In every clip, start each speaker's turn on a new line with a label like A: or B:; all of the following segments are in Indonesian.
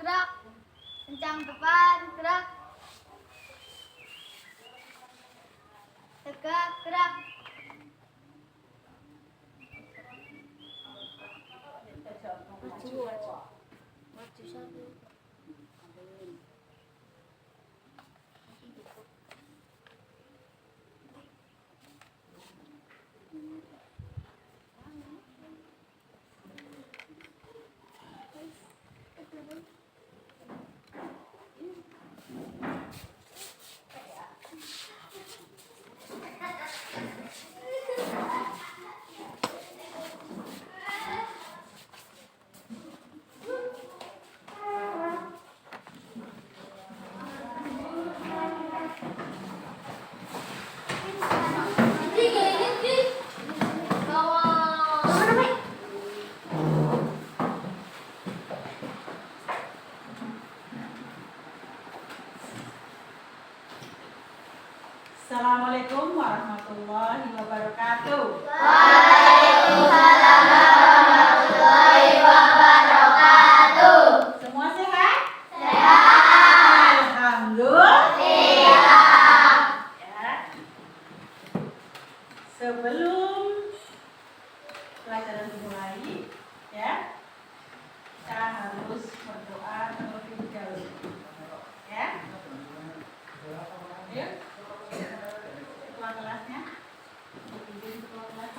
A: gerak. Kencang depan, gerak. Tegak, gerak. Maju satu.
B: Assalamualaikum warahmatullahi wabarakatuh.
A: Waalaikumsalam warahmatullahi wabarakatuh.
B: Semua sehat?
A: Sehat.
B: Alhamdulillah. Ya. Sebelum pelajaran dimulai, ya, kita harus berdoa terlebih dahulu. Ya. Ayo. Ketua kelasnya. Izin ketua kelas.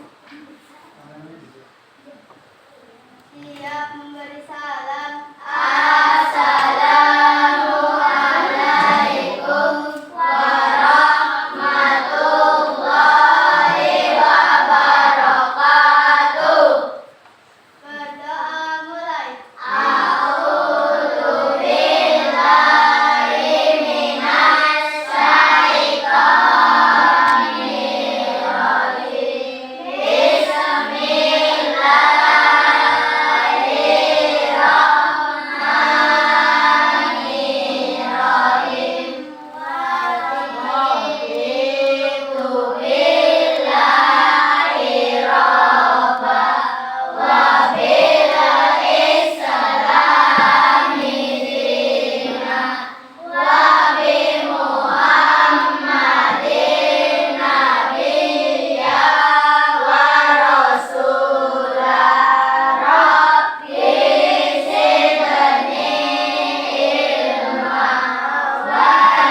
A: Siap memberi salam. Assalamualaikum warahmatullahi wabarakatuh. Berdoa mulai. A'udzu billahi minas syaitonir rajim. Bismillahirrahmanirrahim. Raditu billahi rabba wa bil islami dina wa bi Muhammadin nabiyya wa rasulah. Rabbi zidni ilma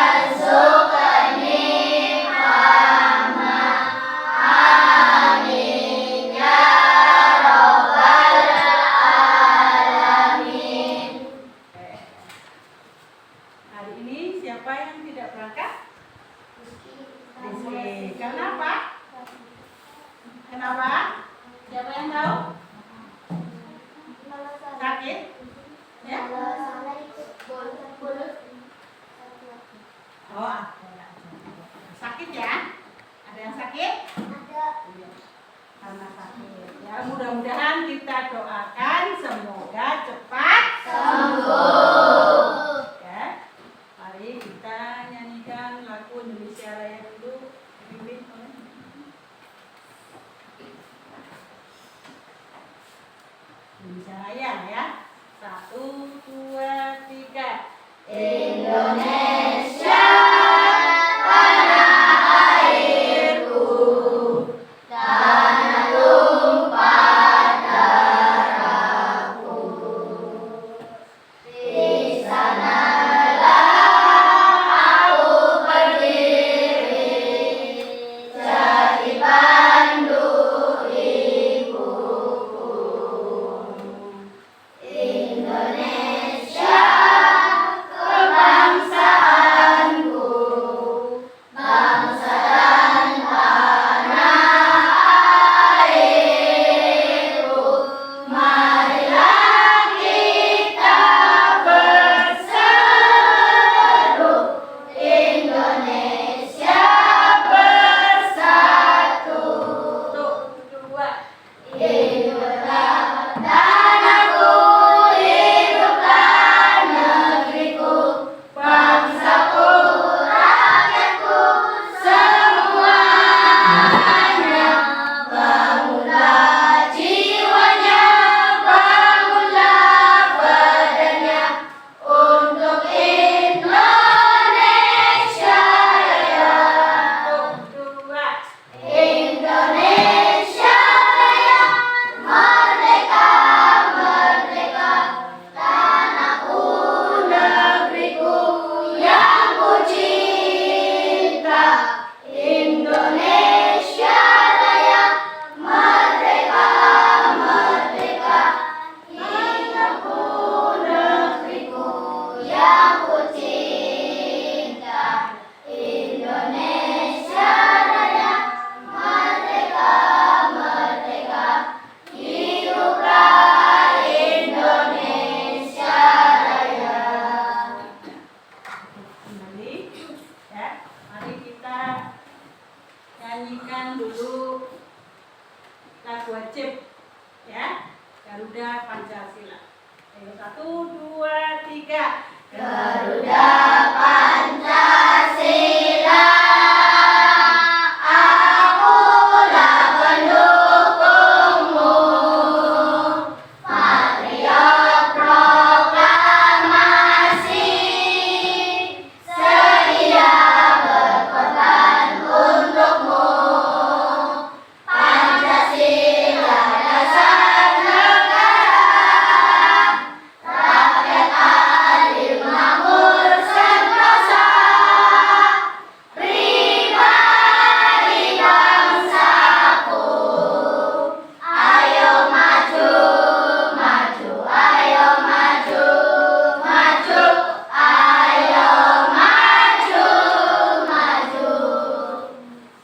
A: warzuqni fahma. Amin ya rabbal alamin.
B: Hari ini siapa yang tidak berangkat? Rizky. Kenapa? Kenapa? Siapa yang tahu? Sakit? Ya? Oh, sakit ya? Ada yang sakit? Karena sakit. Ya, mudah-mudahan kita doakan semoga cepat
A: Sembuh.
B: ya. Mari kita nyanyikan lagu Indonesia Raya dulu. Dipimpin oleh Indonesia Raya ya. 1, 2, 3.
A: Indonesia tanah airku, tanah tumpah darahku. Di sanalah aku berdiri, jadi pandu ibuku. Indonesia kebangsaan
B: tiga.
A: Garuda Pancasila, akulah pendukungmu, patriot proklamasi, sedia berkorban untukmu. Pancasila dasar negara, rakyat adil makmur sentosa, pribadi bangsaku. Ayo maju, maju, ayo maju, maju, ayo maju, maju.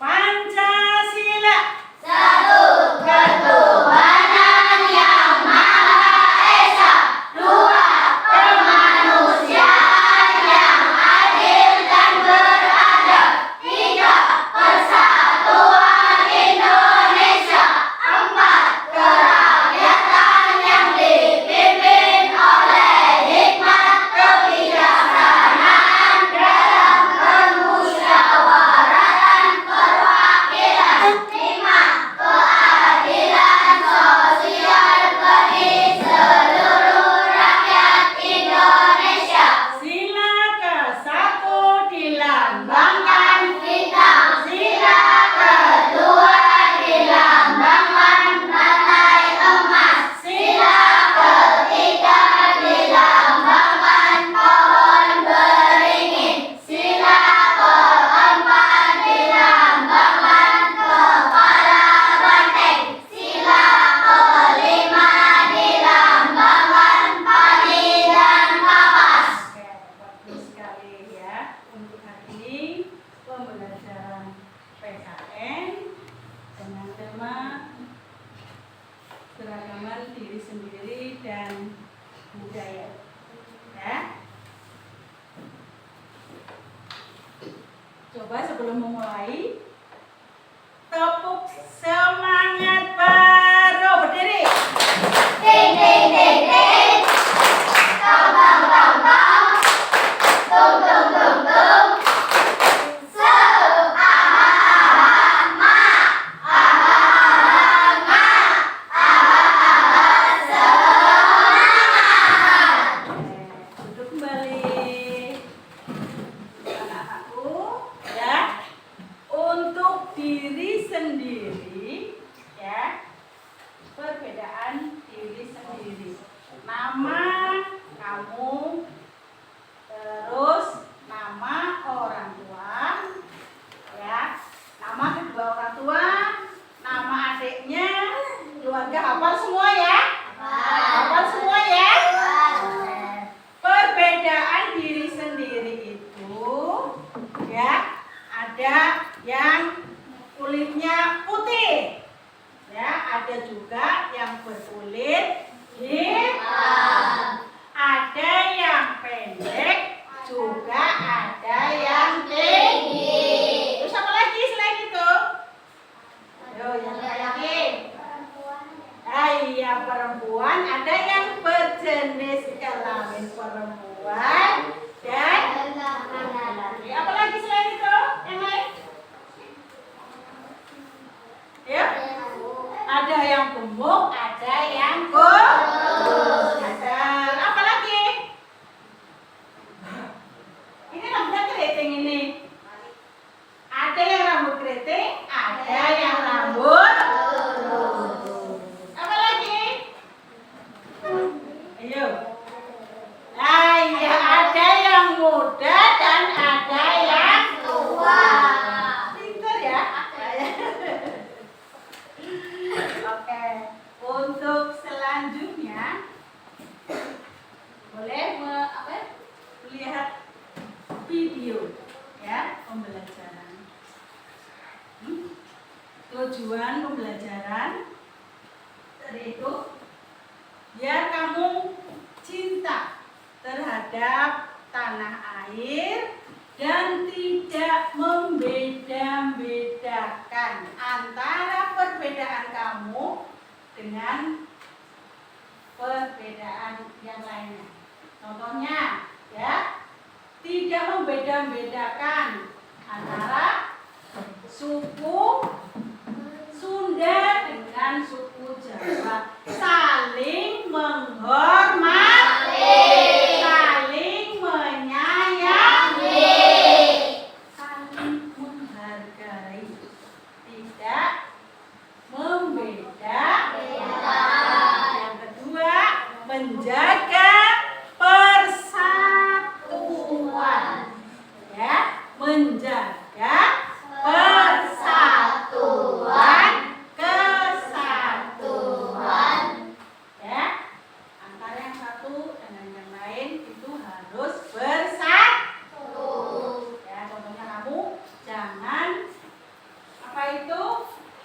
B: Pancasila.
A: Satu ketuhanan yang Maha Esa, dua kemanusiaan yang adil dan beradab, tiga persatuan Indonesia, empat kerakyatan yang dipimpin oleh hikmat kebijaksanaan dalam permusyawaratan perwakilan, lima keadilan sosial bagi seluruh rakyat Indonesia.
B: Sila ke-1 dilambangkan,
A: Kita sila kedua dilambangkan rantai emas, sila ketiga dilambangkan pohon beringin, sila keempat dilambangkan kepala banteng, sila kelima dilambangkan padi dan kapas.
B: Oke, bagus sekali ya. Untuk hari ini pembelajaran PKN dengan tema keragaman diri sendiri dan budaya. Ya. Coba sebelum memulai, tepuk semangat baru berdiri.
A: Ding ding ding ding, tong tong tong tong, tung tung tung tung. Se aha ma, aha ma, aha semangat.
B: Duduk kembali. Anak-anakku, ya. Untuk diri sendiri, ya. Perbedaan diri sendiri. Nama kamu, terus nama orang tua, ya. Nama kedua orang tua, nama adiknya, keluarga hafal semua ya. Hafal semua ya. Perbedaan diri sendiri itu, ya, ada yang kulitnya putih, ya, ada juga yang berkulit hitam, ada yang pendek, juga ada yang tinggi. Terus apa lagi selain itu? Ayo, yang lagi. Iya, perempuan, ada yang berjenis kelamin perempuan dan laki-laki. Apa lagi selain itu? Yang lain? Ya? Ada yang gemuk, ada yang kurus. Ada apa lagi? Ini rambutnya keriting ini. Ada yang rambut keriting, ada yang rambut. Apa lagi? Ayo. Nah, ya, ada yang muda dan ada yang
A: Tua.
B: pintar ya. Oke, untuk selanjutnya boleh melihat video ya pembelajaran. Tujuan pembelajaran yaitu biar kamu cinta terhadap tanah air dan tidak membeda-bedakan antara perbedaan kamu dengan perbedaan yang lainnya. Contohnya, membeda-bedakan antara suku Sunda dengan suku Jawa. Saling menghormati, saling menyayangi, saling menghargai, tidak membeda-bedakan. Yang kedua, menjaga persatuan. Ya, menjaga persatuan, kesatuan. Ya, antara yang satu dengan yang lain itu harus bersatu. Ya, contohnya kamu jangan apa itu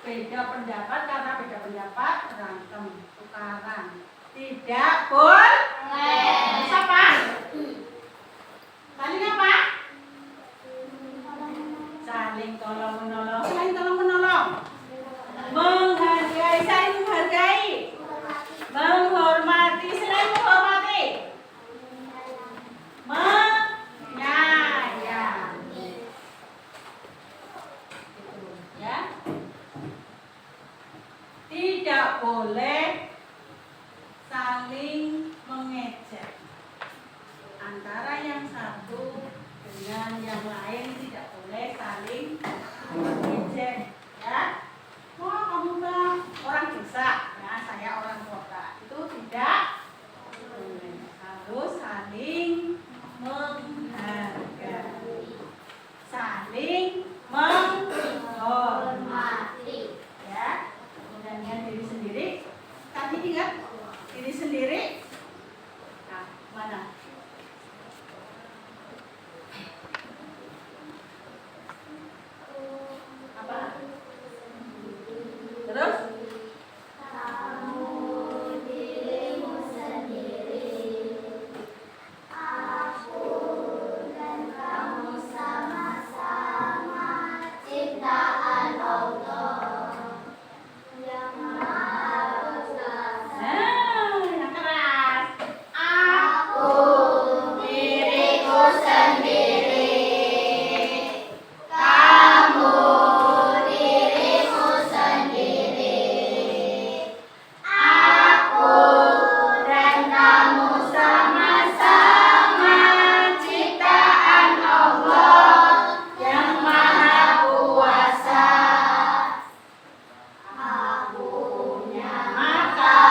B: beda pendapat, karena beda pendapat berantem, tukaran. Tidak boleh. Bisa Pak? Saling apa? Saling tolong menolong. Saling tolong menolong. Menghargai, saling menghargai. Menghormati, saling menghormati. Menyayangi. Gitu, ya. Tidak boleh saling mengejek. Antara yang satu dengan yang lain tidak boleh saling mengejek, ya. Wah, kamu mah orang desa, ya, saya orang kota. Itu tidak boleh. Harus saling menghargai, saling menghormati, ya. Kemudian diri sendiri. Tadi ingat diri sendiri. Nah, mana? Apa? Terus?
A: Kamu dirimu sendiri, aku dan kamu sama-sama ciptaan Allah yang Maha Besar.
B: Nah, yang keras.
A: Aku diriku sendiri, kamu dirimu sendiri, aku dan kamu sama-sama ciptaan Allah yang Maha Kuasa. Aku punya mata,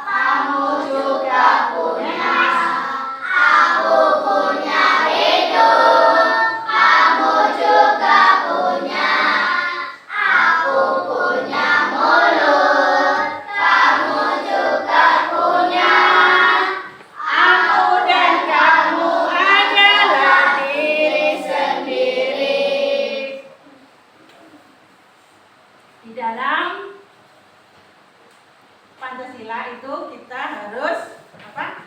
A: kamu juga punya. Aku punya hidung, kamu juga punya. Aku punya mulut, kamu juga punya. Aku dan kamu adalah diri sendiri.
B: Di dalam Pancasila itu kita harus apa?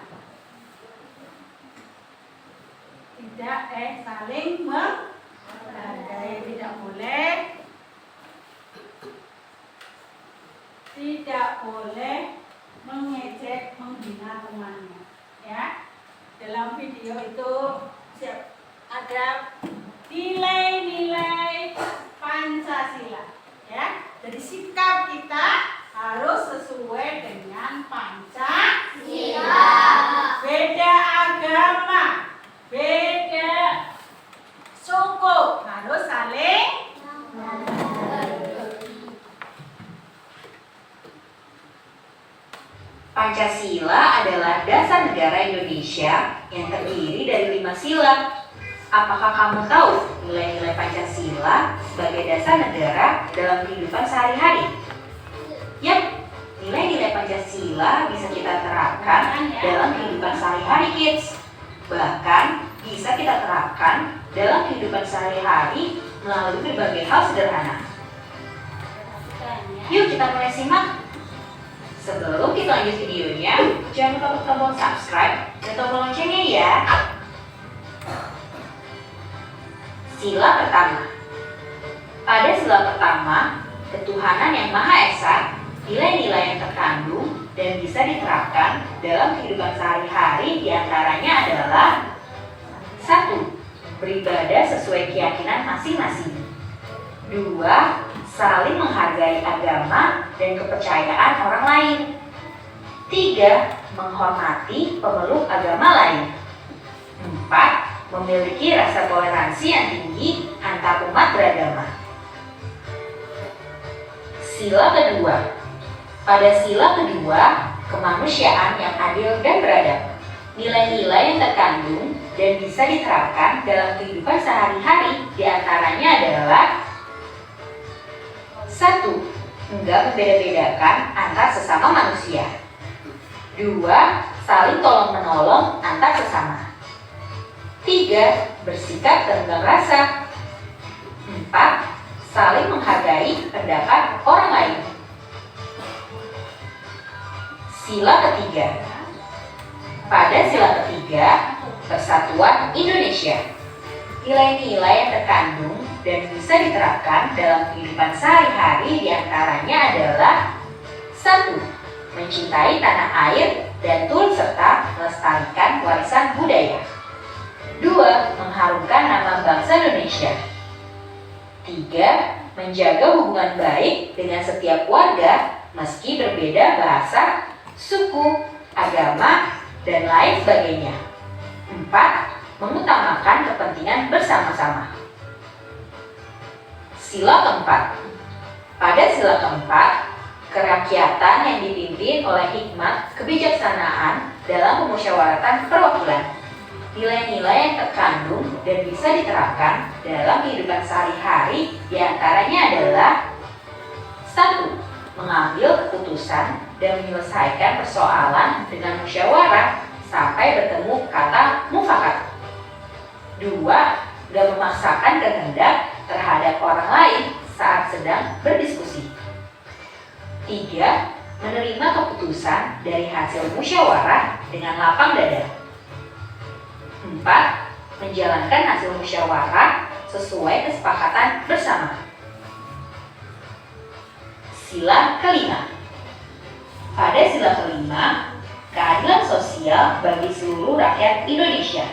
B: Tidak saling menghargai, tidak boleh mengejek, menghina temannya, ya. Dalam video itu ada nilai-nilai Pancasila, ya. Jadi sikap kita harus sesuai dengan Pancasila. Beda agama, beda suku, harus saling
C: Pancasila adalah dasar negara Indonesia yang terdiri dari 5 sila. Apakah kamu tahu nilai-nilai Pancasila sebagai dasar negara dalam kehidupan sehari-hari? Yap, nilai-nilai Pancasila bisa kita terapkan dalam kehidupan sehari-hari, kids. Bahkan bisa kita terapkan dalam kehidupan sehari-hari melalui berbagai hal sederhana. Yuk kita mulai simak. Sebelum kita lanjut videonya, jangan lupa klik tombol subscribe dan tombol loncengnya ya. Sila pertama. Pada sila pertama, ketuhanan yang Maha Esa, nilai-nilai yang terkandung dan bisa diterapkan dalam kehidupan sehari-hari diantaranya adalah 1. beribadah sesuai keyakinan masing-masing. 2. Saling menghargai agama dan kepercayaan orang lain. 3. Menghormati pemeluk agama lain. 4. Memiliki rasa toleransi yang tinggi antar umat beragama. Sila kedua. Pada sila kedua, kemanusiaan yang adil dan beradab. Nilai-nilai yang terkandung dan bisa diterapkan dalam kehidupan sehari-hari diantaranya adalah 1. Enggak membeda-bedakan antar sesama manusia. 2. Saling tolong-menolong antar sesama. 3. Bersikap tenggang rasa. 4. Saling menghargai pendapat orang lain. Sila ketiga. Pada sila ketiga, Persatuan Indonesia. Nilai-nilai yang terkandung dan bisa diterapkan dalam kehidupan sehari-hari diantaranya adalah 1. Mencintai tanah air dan turut serta melestarikan warisan budaya. 2. Mengharumkan nama bangsa Indonesia. 3. Menjaga hubungan baik dengan setiap warga meski berbeda bahasa, suku, agama, dan lain sebagainya. 4. Mengutamakan kepentingan bersama-sama. Sila keempat. Pada sila keempat, kerakyatan yang dipimpin oleh hikmat kebijaksanaan dalam pemusyawaratan perwakilan. Nilai-nilai yang terkandung dan bisa diterapkan dalam kehidupan sehari-hari diantaranya adalah 1. Mengambil keputusan dan menyelesaikan persoalan dengan musyawarah sampai bertemu kata mufakat. 2. Gak memaksakan kehendak terhadap orang lain saat sedang berdiskusi. 3. Menerima keputusan dari hasil musyawarah dengan lapang dada. 4. Menjalankan hasil musyawarah sesuai kesepakatan bersama. Sila kelima. Pada sila kelima, keadilan sosial bagi seluruh rakyat Indonesia.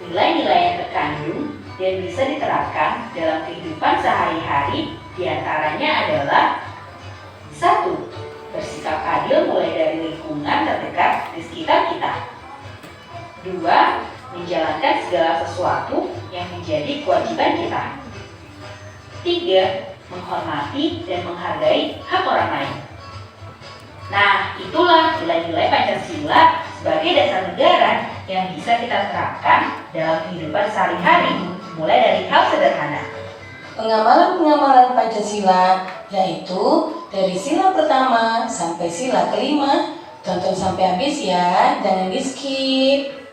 C: Nilai-nilai yang terkandung dan bisa diterapkan dalam kehidupan sehari-hari diantaranya adalah 1. Bersikap adil mulai dari lingkungan terdekat di sekitar kita. 2. Menjalankan segala sesuatu yang menjadi kewajiban kita. 3. Menghormati dan menghargai hak orang lain. Nah, itulah nilai-nilai Pancasila sebagai dasar negara yang bisa kita terapkan dalam kehidupan sehari-hari, mulai dari hal sederhana.
D: Pengamalan-pengamalan Pancasila yaitu dari sila pertama sampai sila kelima. Tonton sampai habis ya, jangan di-skip.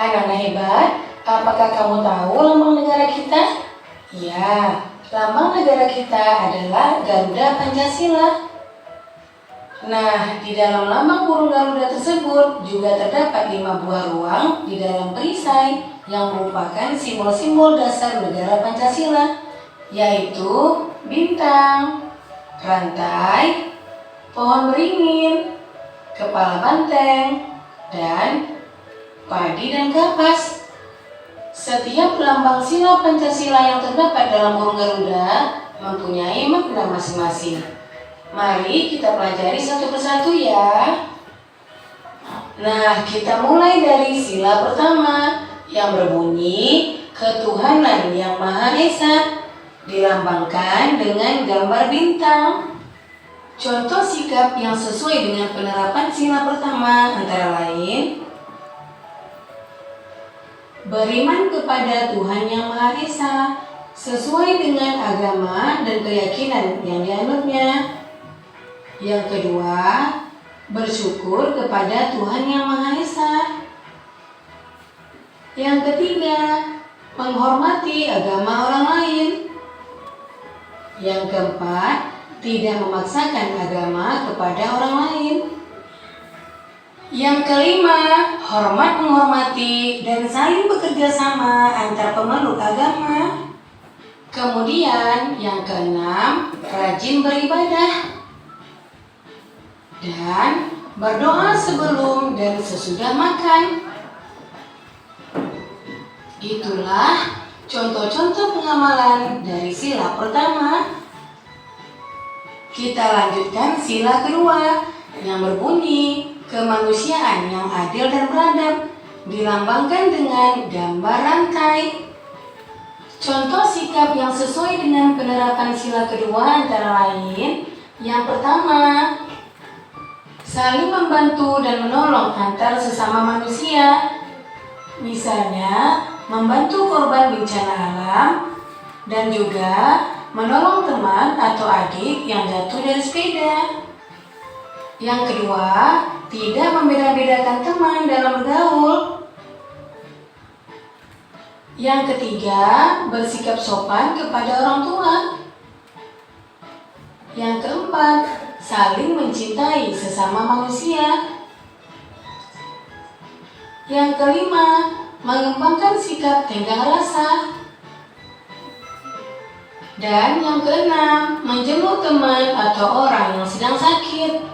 D: Anak-anak hebat, apakah kamu tahu lambang negara kita? Ya, lambang negara kita adalah Garuda Pancasila. Nah, di dalam lambang burung Garuda tersebut juga terdapat 5 buah ruang di dalam perisai yang merupakan simbol-simbol dasar negara Pancasila, yaitu bintang, rantai, pohon beringin, kepala banteng, dan padi dan kapas. Setiap lambang sila Pancasila yang terdapat dalam burung Garuda mempunyai makna masing-masing. Mari kita pelajari satu persatu ya. Nah, kita mulai dari sila pertama yang berbunyi ketuhanan yang Maha Esa, dilambangkan dengan gambar bintang. Contoh sikap yang sesuai dengan penerapan sila pertama antara lain: beriman kepada Tuhan yang Maha Esa sesuai dengan agama dan keyakinan yang dianutnya. Yang kedua, bersyukur kepada Tuhan yang Maha Esa. Yang ketiga, menghormati agama orang lain. Yang keempat, tidak memaksakan agama kepada orang lain. Yang kelima, hormat menghormati dan saling bekerja sama antar pemeluk agama. Kemudian yang keenam, rajin beribadah dan berdoa sebelum dan sesudah makan. Itulah contoh-contoh pengamalan dari sila pertama. Kita lanjutkan sila kedua yang berbunyi kemanusiaan yang adil dan beradab, dilambangkan dengan gambar rantai. Contoh sikap yang sesuai dengan penerapan sila kedua antara lain, yang pertama, saling membantu dan menolong antar sesama manusia. Misalnya, membantu korban bencana alam dan juga menolong teman atau adik yang jatuh dari sepeda. Yang kedua, tidak membeda-bedakan teman dalam bergaul. Yang ketiga, bersikap sopan kepada orang tua. Yang keempat, saling mencintai sesama manusia. Yang kelima, mengembangkan sikap tenggang rasa. Dan yang keenam, menjenguk teman atau orang yang sedang sakit.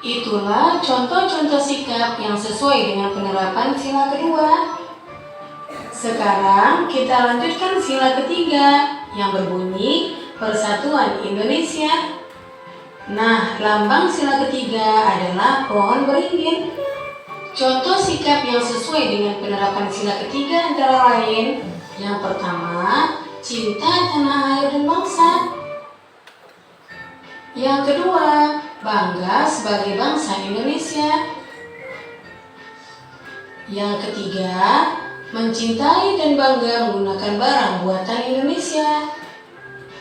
D: Itulah contoh-contoh sikap yang sesuai dengan penerapan sila kedua. Sekarang kita lanjutkan sila ketiga yang berbunyi Persatuan Indonesia. Nah, lambang sila ketiga adalah pohon beringin. Contoh sikap yang sesuai dengan penerapan sila ketiga antara lain, yang pertama, cinta tanah air dan bangsa. Yang kedua, bangga sebagai bangsa Indonesia. Yang ketiga, mencintai dan bangga menggunakan barang buatan Indonesia.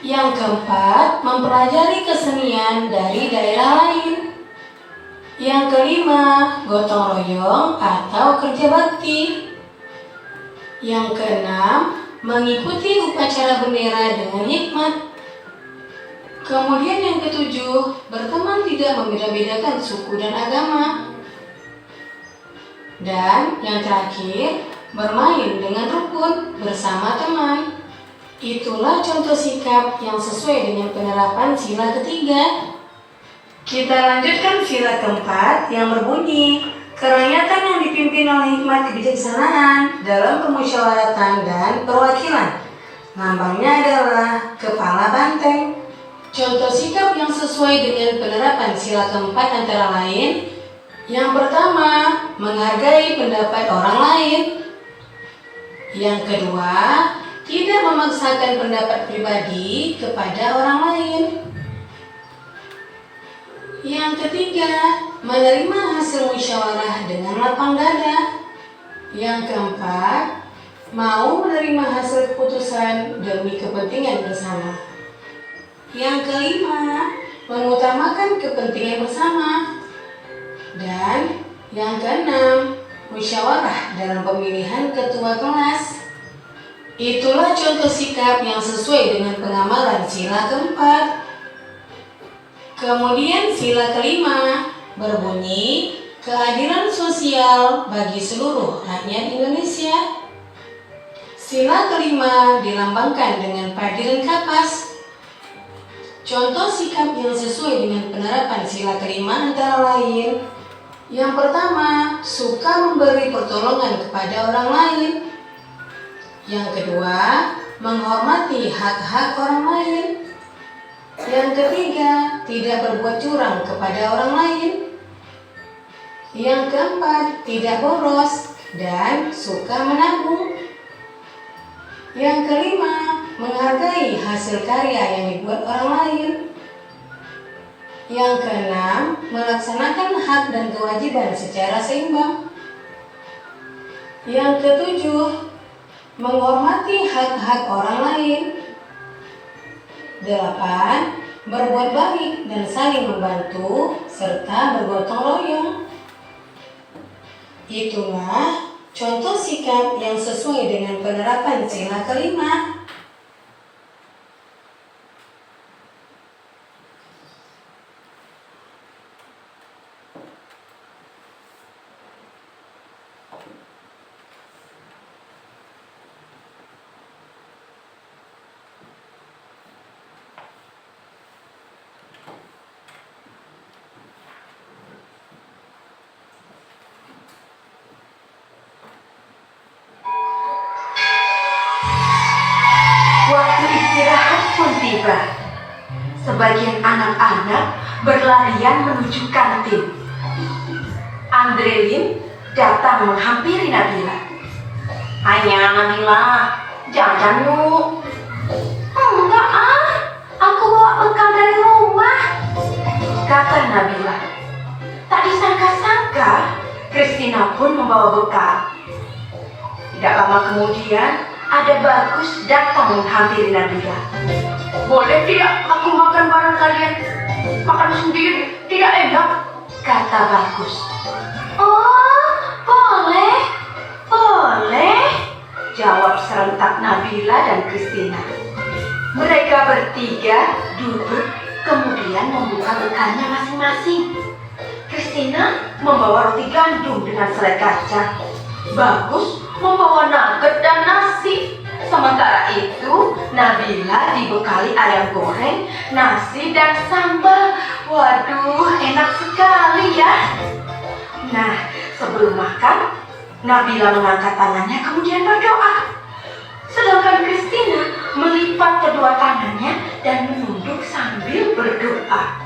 D: Yang keempat, mempelajari kesenian dari daerah lain. Yang kelima, gotong royong atau kerja bakti. Yang keenam, mengikuti upacara bendera dengan hikmat. Kemudian yang ketujuh, berteman tidak membeda-bedakan suku dan agama. Dan yang terakhir, bermain dengan rukun bersama teman. Itulah contoh sikap yang sesuai dengan penerapan sila ketiga. Kita lanjutkan sila keempat yang berbunyi kerakyatan yang dipimpin oleh hikmat kebijaksanaan dalam permusyawaratan dan perwakilan. Lambangnya adalah kepala banteng. Contoh sikap yang sesuai dengan penerapan sila keempat antara lain, yang pertama, menghargai pendapat orang lain. Yang kedua, tidak memaksakan pendapat pribadi kepada orang lain. Yang ketiga, menerima hasil musyawarah dengan lapang dada. Yang keempat, mau menerima hasil keputusan demi kepentingan bersama. Yang kelima, mengutamakan kepentingan bersama. Dan yang keenam, musyawarah dalam pemilihan ketua kelas. Itulah contoh sikap yang sesuai dengan pengamalan sila keempat. Kemudian sila kelima berbunyi keadilan sosial bagi seluruh rakyat Indonesia. Sila kelima dilambangkan dengan padi dan kapas. Contoh sikap yang sesuai dengan penerapan sila kelima antara lain, yang pertama, suka memberi pertolongan kepada orang lain. Yang kedua, menghormati hak-hak orang lain. Yang ketiga, tidak berbuat curang kepada orang lain. Yang keempat, tidak boros dan suka menabung. Yang kelima, menghargai hasil karya yang dibuat orang lain. Yang keenam, melaksanakan hak dan kewajiban secara seimbang. Yang ketujuh, menghormati hak-hak orang lain. 8. Berbuat baik dan saling membantu serta bergotong royong. Itulah contoh sikap yang sesuai dengan penerapan sila kelima.
E: Waktu istirahat pun tiba. Sebagian anak-anak berlarian menuju kantin. Andrelin datang menghampiri Nabila. "Hanya Nabila, jajan yuk." "Enggak ah, aku bawa bekal dari rumah," kata Nabila. Tak disangka-sangka, Christina pun membawa bekal. Tidak lama kemudian, ada Bagus datang menghampiri Nabila. "Boleh tidak aku makan bareng kalian? Makan sendiri tidak enak," kata Bagus. "Oh, boleh, boleh," jawab serentak Nabila dan Christina. Mereka bertiga duduk, kemudian membuka bekalnya masing-masing. Christina membawa roti gandum dengan selai kacang. Bagus membawa nugget dan nasi. Sementara itu, Nabila dibekali ayam goreng, nasi dan sambal. Waduh, enak sekali ya. Nah, sebelum makan, Nabila mengangkat tangannya kemudian berdoa. Sedangkan Christina melipat kedua tangannya dan menunduk sambil berdoa.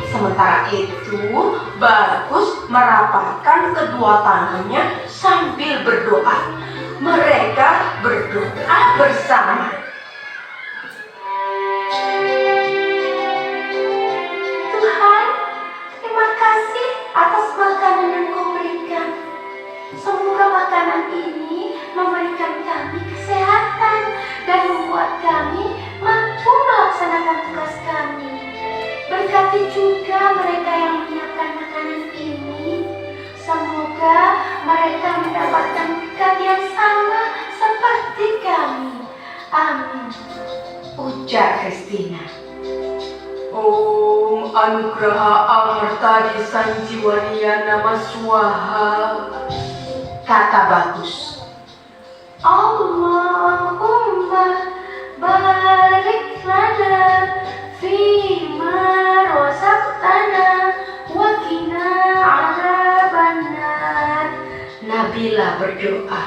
E: Sementara itu, Bagus merapatkan kedua tangannya sambil berdoa. Mereka berdoa bersama. "Tuhan, terima kasih atas makanan yang Kau berikan. Semoga makanan ini memberikan kami kesehatan dan membuat kami mampu melaksanakan tugas kami. Berkati juga mereka yang menyiapkan makanan ini. Semoga mereka mendapatkan berkat yang sama seperti kami. Amin," ujar Christina. "Om Anugraha Amartadi Sanjiwaniya Nama Swaha," kata Bagus. "Allahumma barik lana fima rozaqtana wa qina adzabannar," Nabila berdoa.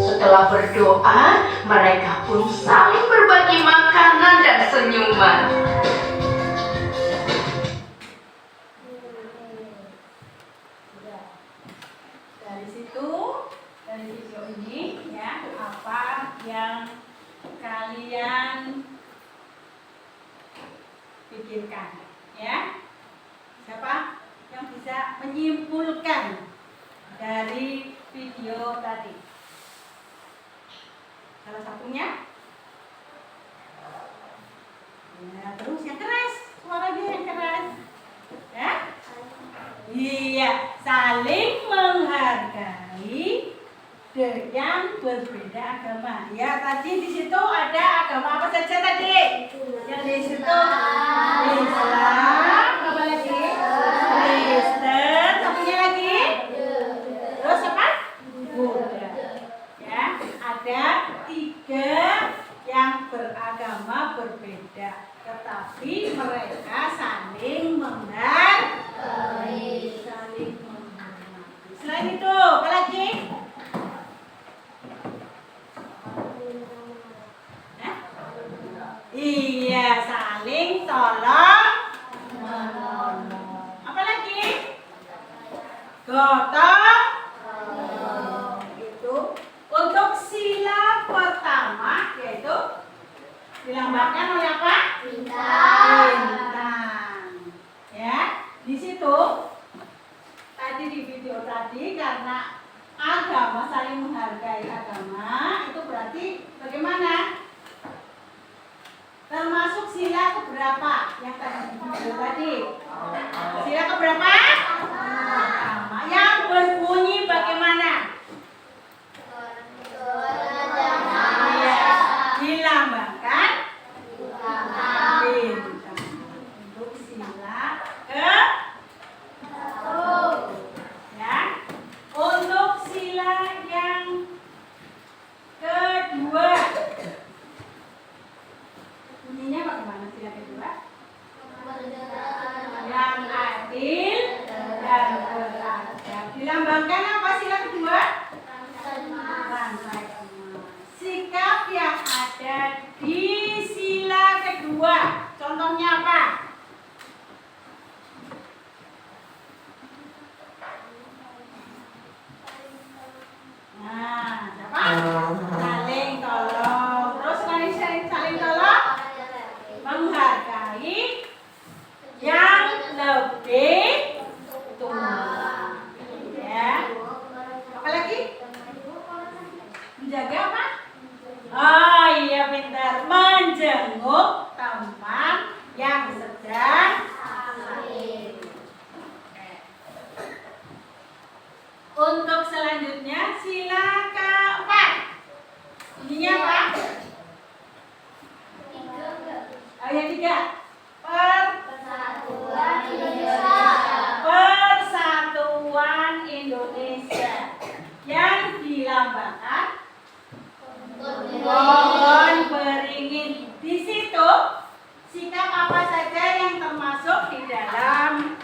E: Setelah berdoa, mereka pun saling berbagi makanan dan senyuman.
B: Dari situ, dari video ini ya, apa yang kalian pikirkan ya? Siapa yang bisa menyimpulkan dari video tadi? Salah satunya? Ya, terus yang keras, suaranya yang keras. Ya? Iya, saling menghargai yang berbeda agama. Ya, tadi di situ ada agama apa saja tadi? Yang di situ Islam, apa lagi? Kristen, satunya lagi? Terus apa? Buddha. Ya, ada 3 yang beragama berbeda, tetapi mereka saling menghargai, saling menghormati. Selain itu, apa lagi? Iya, saling tolong menolong. Apa lagi? Gotong itu untuk sila pertama, yaitu dilambangkan oleh apa? Bintang. Ya, di situ tadi di video tadi, karena agama saling menghargai agama, itu berarti bagaimana? Termasuk sila keberapa yang tadi di video tadi? Sila keberapa? Pertama. Yang berbunyi bagaimana? Iya, dilambangkan bintang. Untuk sila ke ya. Untuk sila yang kedua, bunyinya bagaimana sila kedua? Yang adil dan beradab. Dilambangkan apa sila kedua? Rantai emas. Sikap yang ada Selanjutnya sila keempat. Bunyinya apa? Ayat 3.
A: Persatuan Indonesia.
B: Persatuan Indonesia yang dilambangkan pohon beringin. Di situ sikap apa saja yang termasuk di dalam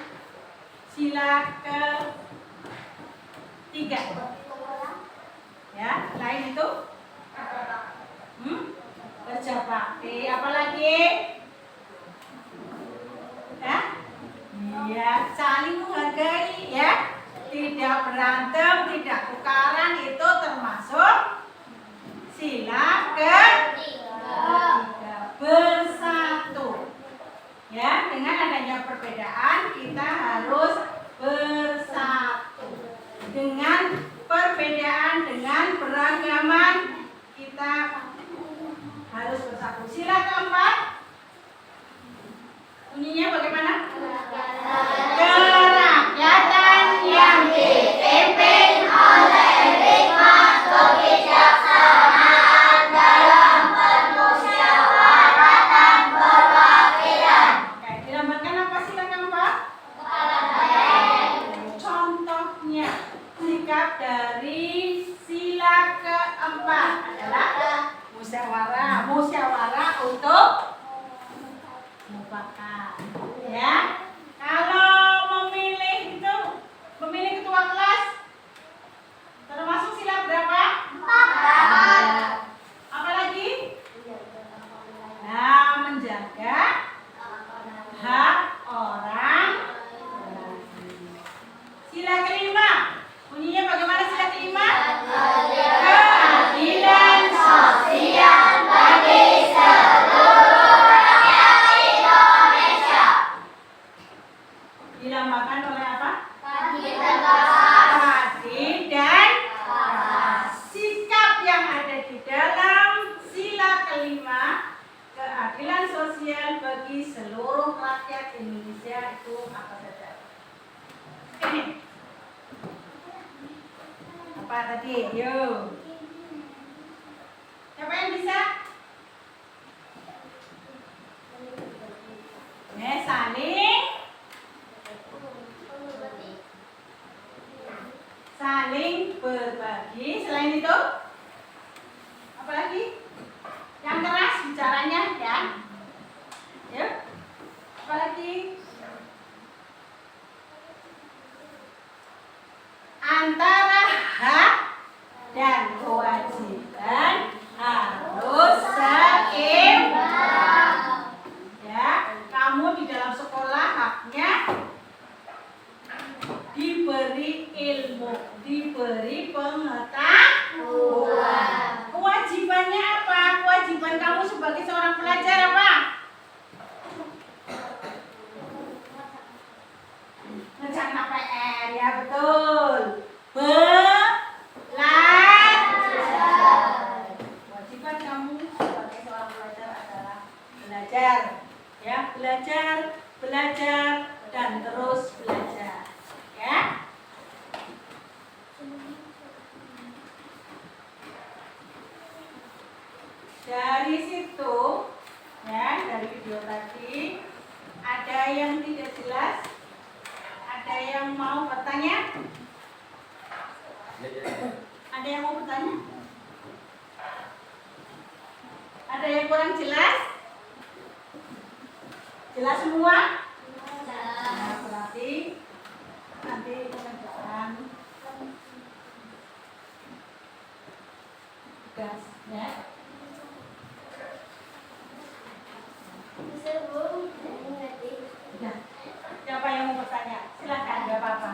B: sila ke-3? Ya, lain itu? Kerja bakti. Apalagi? Ya? Iya, saling menghargai ya. Tidak berantem, tidak tukaran, itu termasuk sila ke-3. Bersatu. Ya, dengan adanya perbedaan kita harus bersatu. Dengan perbedaan, dengan beragaman kita harus bersatu. Sila keempat bunyinya bagaimana? Kerakyatan yang
A: Dipimpin oleh hikmah kebijaksanaan dalam permusyawaratan perwakilan.
B: Oke, dilambangkan apa sila keempat? Contohnya sikap dari sila keempat adalah musyawarah. Musyawarah untuk mufakat. Ya. Kalau memilih itu, memilih ketua kelas termasuk sila berapa? 4. Apalagi? Nah, menjaga hak orang lain. Sila kelima. Bunyinya bagaimana sila kelima? Keadilan
A: Sosial bagi seluruh rakyat Indonesia.
B: dilambangkan oleh apa?
A: Adil dan keras.
B: Adil dan keras. Sikap yang ada di dalam sila kelima, keadilan sosial bagi seluruh rakyat Indonesia, itu apa saja? Ini apa tadi? Yo, siapa yang bisa? Saling berbagi. Selain itu, apa lagi? Yang keras bicaranya, ya. Ya. Apa lagi? Antara hak dan kewajiban harus seimbang. Ya, kamu di dalam sekolah haknya diberi ilmu, diberi pengetahuan. Kewajibannya apa? Kewajiban kamu sebagai seorang pelajar apa? Ngerjakan PR, ya betul. Belajar. Kewajiban kamu sebagai seorang pelajar adalah belajar, ya, belajar, belajar, dan terus belajar. Ya. Dari situ, ya, dari video tadi, ada yang tidak jelas, ada yang mau bertanya, ada yang mau bertanya, ada yang kurang jelas, jelas semua. Nah, berarti nanti pengerjaan tugas, ya. Udah. Siapa yang mau bertanya? Silakan, nggak apa-apa.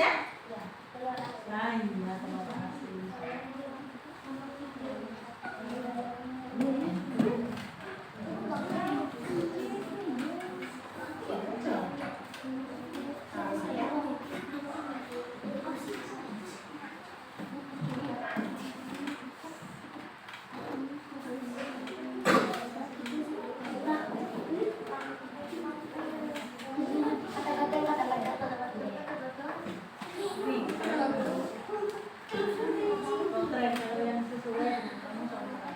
B: ya? Nah, iya, terima kasih. Potret kalau yang sesuai kamu sama.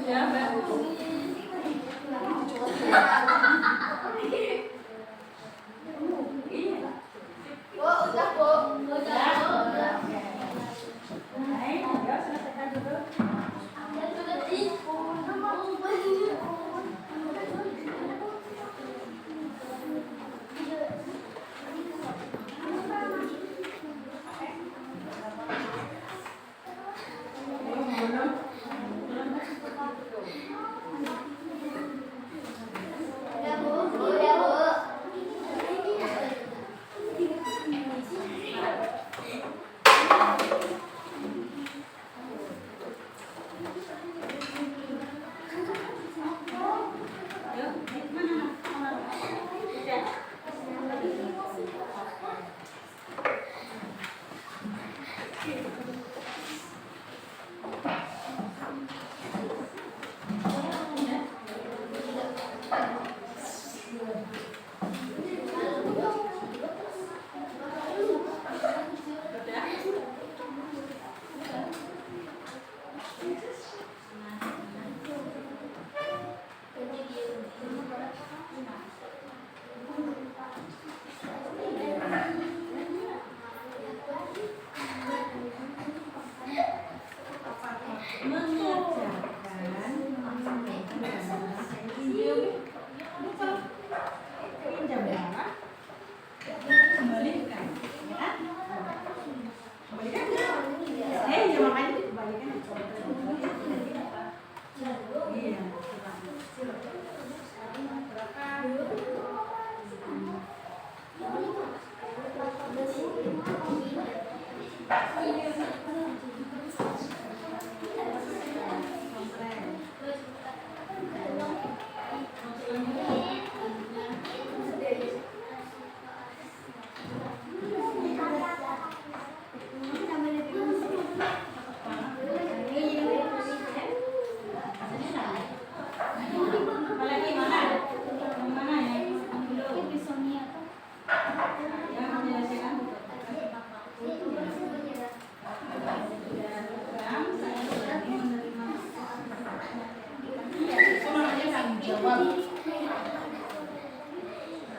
B: Ya, Mbak.
A: Bu, udah bu. Udah bu.
B: Baik, ya selesaikan dulu.
A: Udah bu. Udah bu.
B: Pinjam ya. Kembalikan. Ya. Kembalikan. Ya makanya dikembalikan. Iya. Apalagi mana? Yang mana ya? Yang dulu. Yang menyelesaikan. Itu namanya tanggung jawab.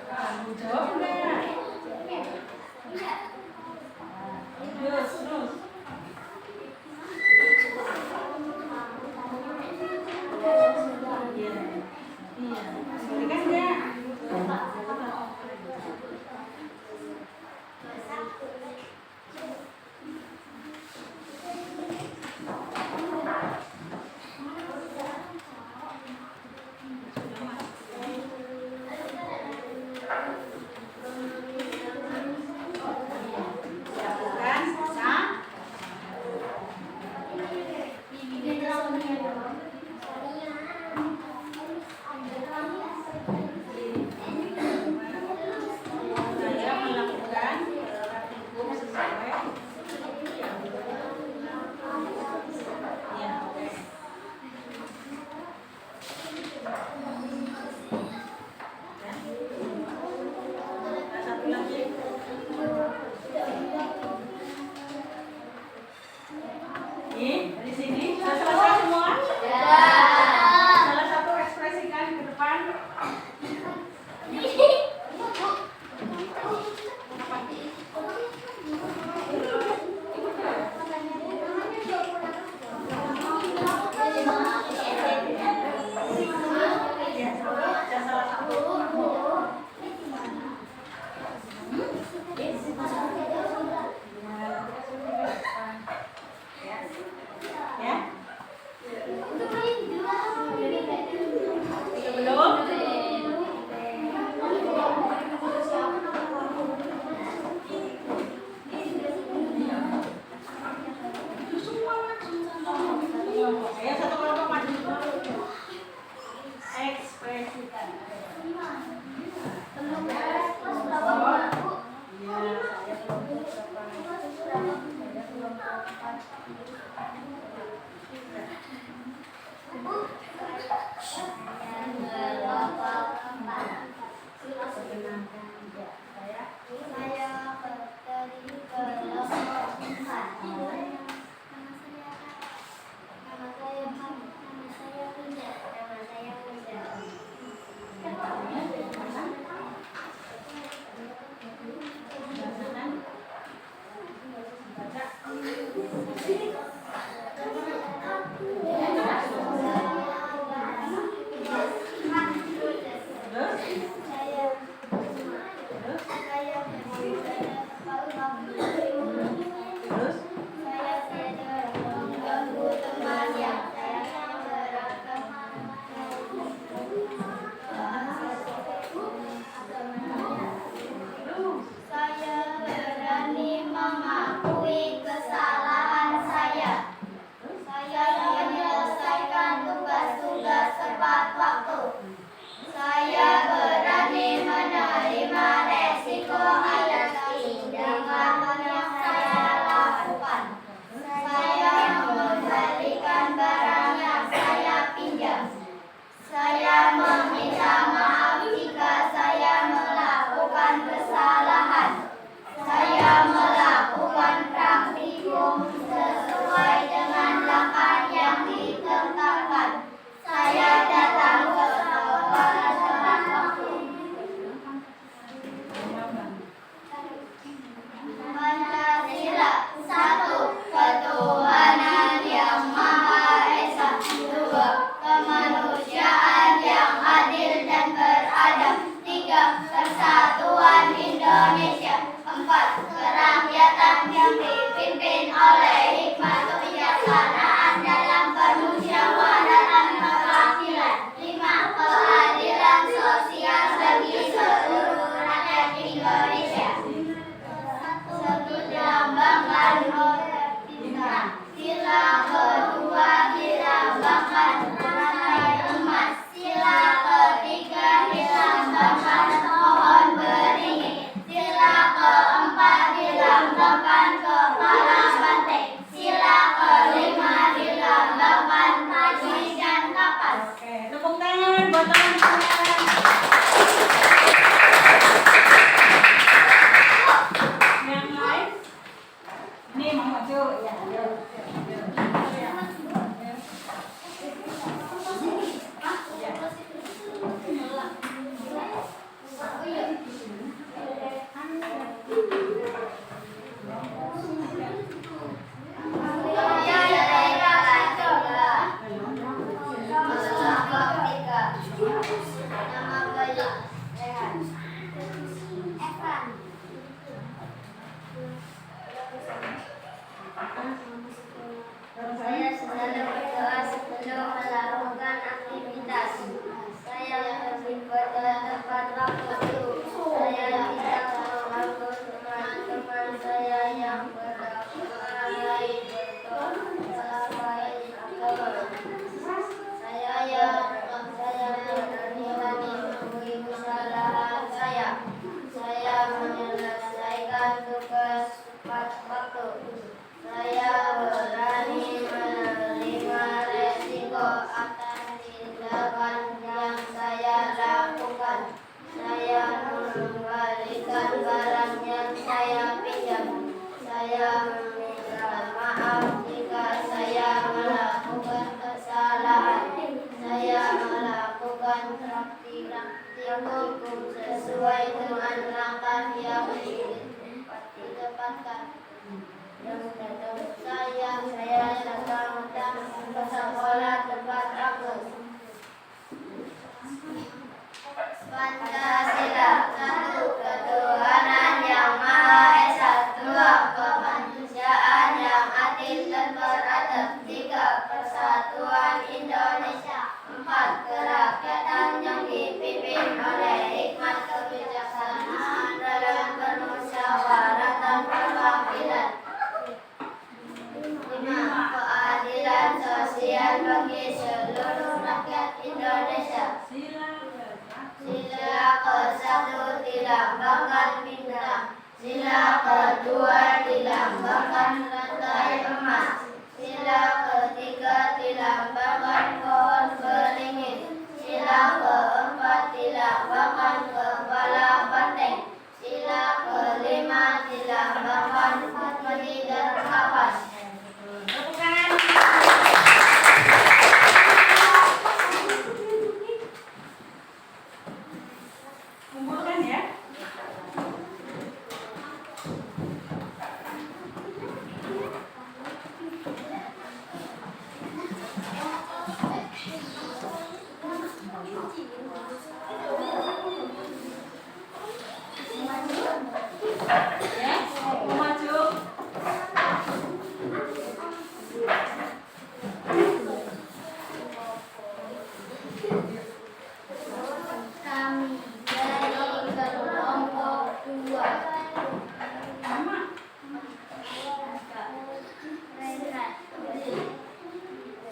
B: Tanggung jawab enggak? Terus. Iya. Kembalikan enggak? Lakukan
A: Ini atas tindakan yang saya lakukan. Saya mengembalikan barang yang saya pinjam. Saya meminta maaf jika saya melakukan kesalahan. Saya melakukan praktik hukum sesuai dengan langkah yang ditempatkan. Saya datang ke sekolah tempat aku. Pancasila, satu ketuhanan yang Maha Esa, dua kemanusiaan yang adil dan beradab, tiga persatuan Indonesia, empat kerakyatan yang dipimpin oleh hikmat kebijaksanaan dalam permusyawaratan perwakilan, lima keadilan sosial bagi seluruh rakyat Indonesia. Sila ke-1 dilambangkan bintang. Sila kedua dilambangkan rantai emas. Sila ketiga dilambangkan pohon beringin. Sila keempat dilambangkan kepala banteng. Sila kelima dilambangkan putri dan kapas.
B: Kumpulkan ya. Ya, mau maju.
A: Kami dari kelompok 2.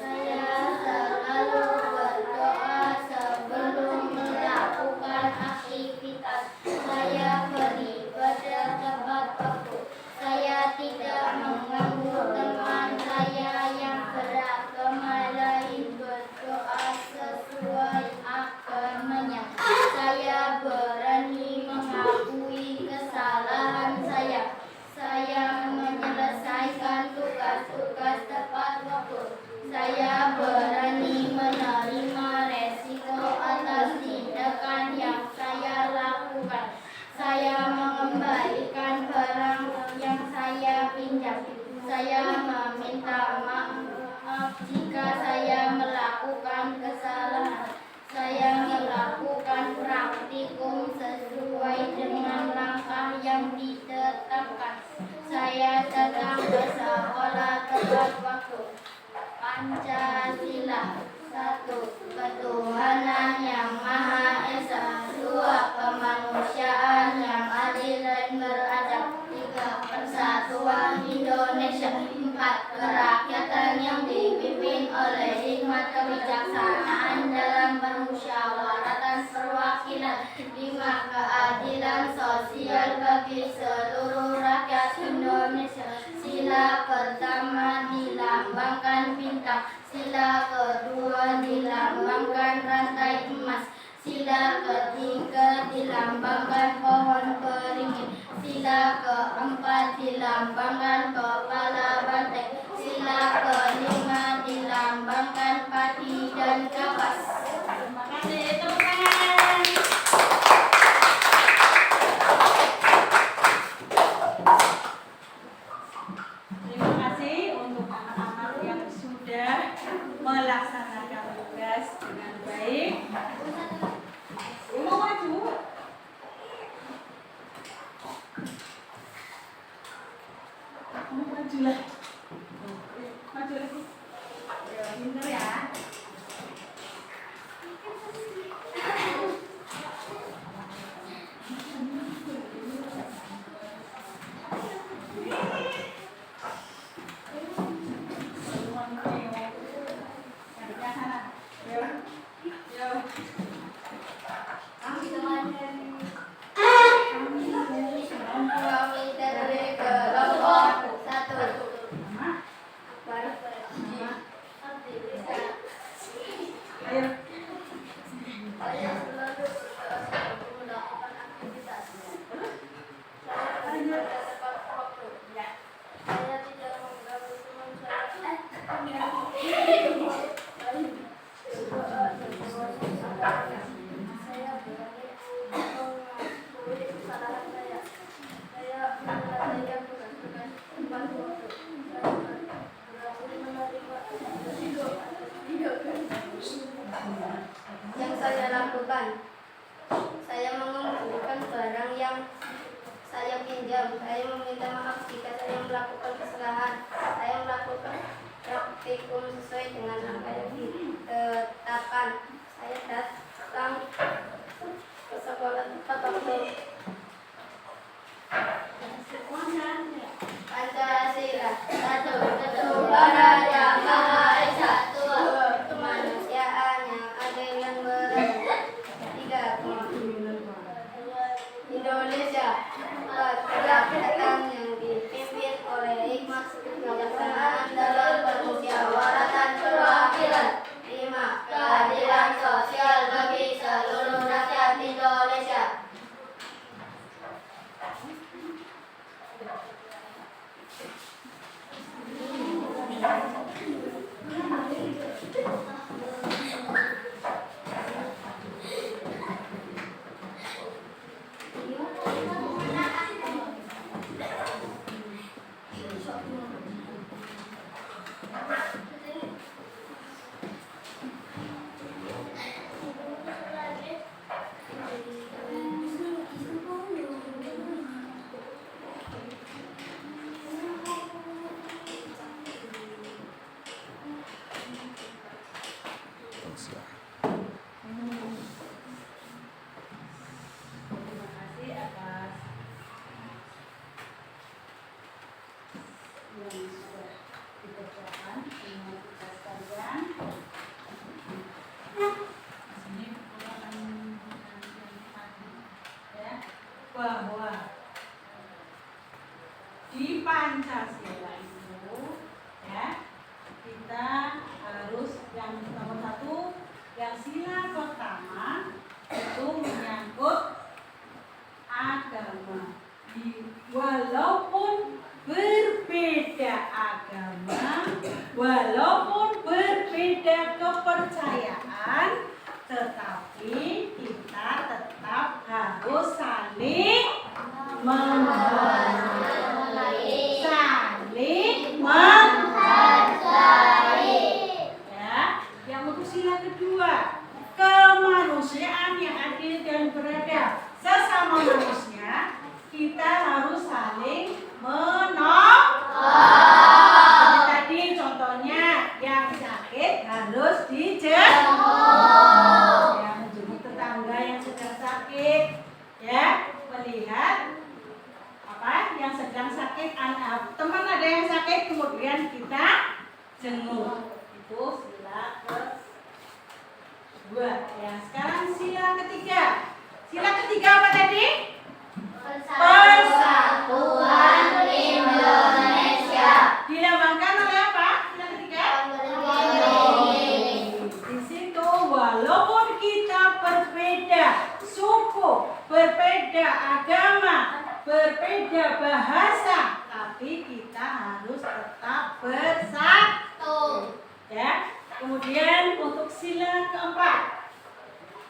A: Saya selalu berdoa sebelum melakukan aktivitas. Saya beribadah tepat waktu. Saya tidak mengganggu teman saya yang beragama lain berdoa sesuai agamanya. Saya berani mengakui kesalahan saya. Saya menyelesaikan tugas-tugas tepat waktu. Saya berani menerima resiko atas tindakan yang saya lakukan. Saya mengembalikan barang yang saya pinjam. Saya meminta maaf jika saya melakukan kesalahan. Saya melakukan praktikum sesuai dengan langkah yang ditetapkan. Saya datang ke sekolah tepat waktu. Pancasila, satu ketuhanan yang Maha Esa, dua kemanusiaan yang adil dan beradab, tiga persatuan Indonesia, empat kerakyatan yang dipimpin oleh hikmat kebijaksanaan dalam permusyawaratan perwakilan, lima keadilan sosial bagi seluruh rakyat Indonesia. Sila pertama dilambangkan bintang. Sila kedua dilambangkan rantai emas. Sila ketiga dilambangkan pohon beringin. Sila keempat dilambangkan kepala banteng. Sila kelima dilambangkan padi dan kapas.
B: Terima kasih. Tepuk tangan. Terima kasih untuk anak-anak yang sudah melaksanakan tugas dengan baik. Mau maju? Mau maju lah. Maju lagi. Ya, pintar ya. Yo. Ayo.
A: Saya selalu melakukan aktivitasnya. Saya tidak tepat waktu.
B: Ya.
A: Saya tidak mengganggu teman saya. Saya berani mengakui kesalahan saya. Saya menyelesaikan tugas-tugas tepat waktu. Saya berani menerima yang saya lakukan. Saya mengembalikan barang yang saya pinjam. Saya meminta maaf jika saya melakukan kesalahan. Saya melakukan praktikum sesuai dengan apa yang ditetapkan. Saya datang ke sekolah tepat waktu. Pancasila. 1. Baraja Maha Esa. 2. Kemanusiaan yang adil dan beradab. 3. Indonesia. 4. Kedaulatan yang dipimpin oleh hikmah kebijaksanaan dalam permusyawaratan perwakilan. 5. Keadilan sosial bagi seluruh rakyat Indonesia.
B: Terima kasih atas yang sudah dikerjakan dengan kita sekalian. Ini ya, bahwa di Pancasila itu ya kita harus yang nomor 1, yang sila pertama itu menyangkut agama. Walaupun berbeda agama, walaupun berbeda kepercayaan, tetapi kita tetap harus saling menghargai, saling menghargai. Ya, yang untuk sila kedua, kemanusiaan yang adil dan beradab. Sesama manusia kita harus saling menolong. Tadi contohnya yang sakit harus dijenguk. Ya, menjenguk tetangga yang sedang sakit. Ya, melihat apa yang sedang sakit, teman ada yang sakit kemudian kita jenguk. Itu sila kedua. Ya, sekarang sila ketiga. Sila ketiga apa tadi? Persatuan Indonesia. Dilambangkan oleh apa? Sila ketiga? Di situ walaupun kita berbeda suku, berbeda agama, berbeda bahasa, tapi kita harus tetap bersatu. Ya. Kemudian untuk sila keempat.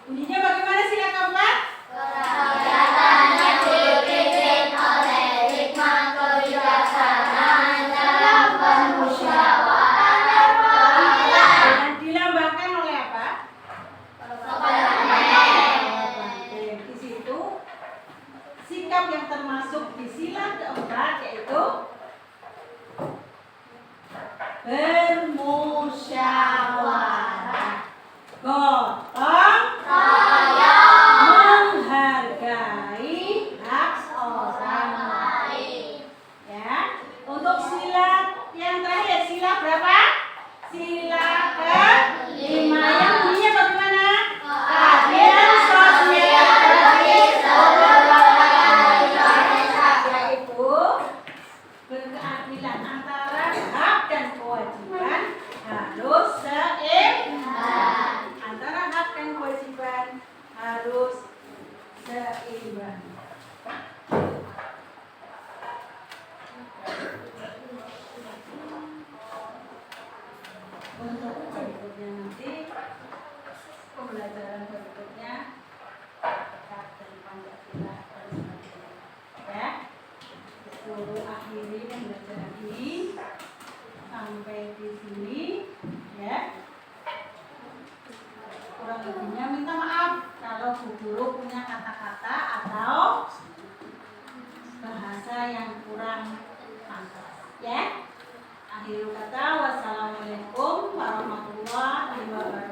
B: Bunyinya bagaimana sila keempat?
A: Kerakyatan yang dipimpin oleh hikmah kebijaksanaan dalam permusyawaratan perwakilan.
B: Dan dilambangkan oleh apa? Banteng. Di situ sikap yang termasuk di sila keempat yaitu bermusyawarah, gotong royong. pembelajaran berikutnya dari Pancasila dan sebagainya. Ya, disuruh akhiri pembelajaran ini sampai di sini. Ya, kurang lebihnya minta maaf kalau Bu Guru punya kata-kata atau bahasa yang kurang pantas. Ya, akhir kata, wassalamualaikum warahmatullahi wabarakatuh.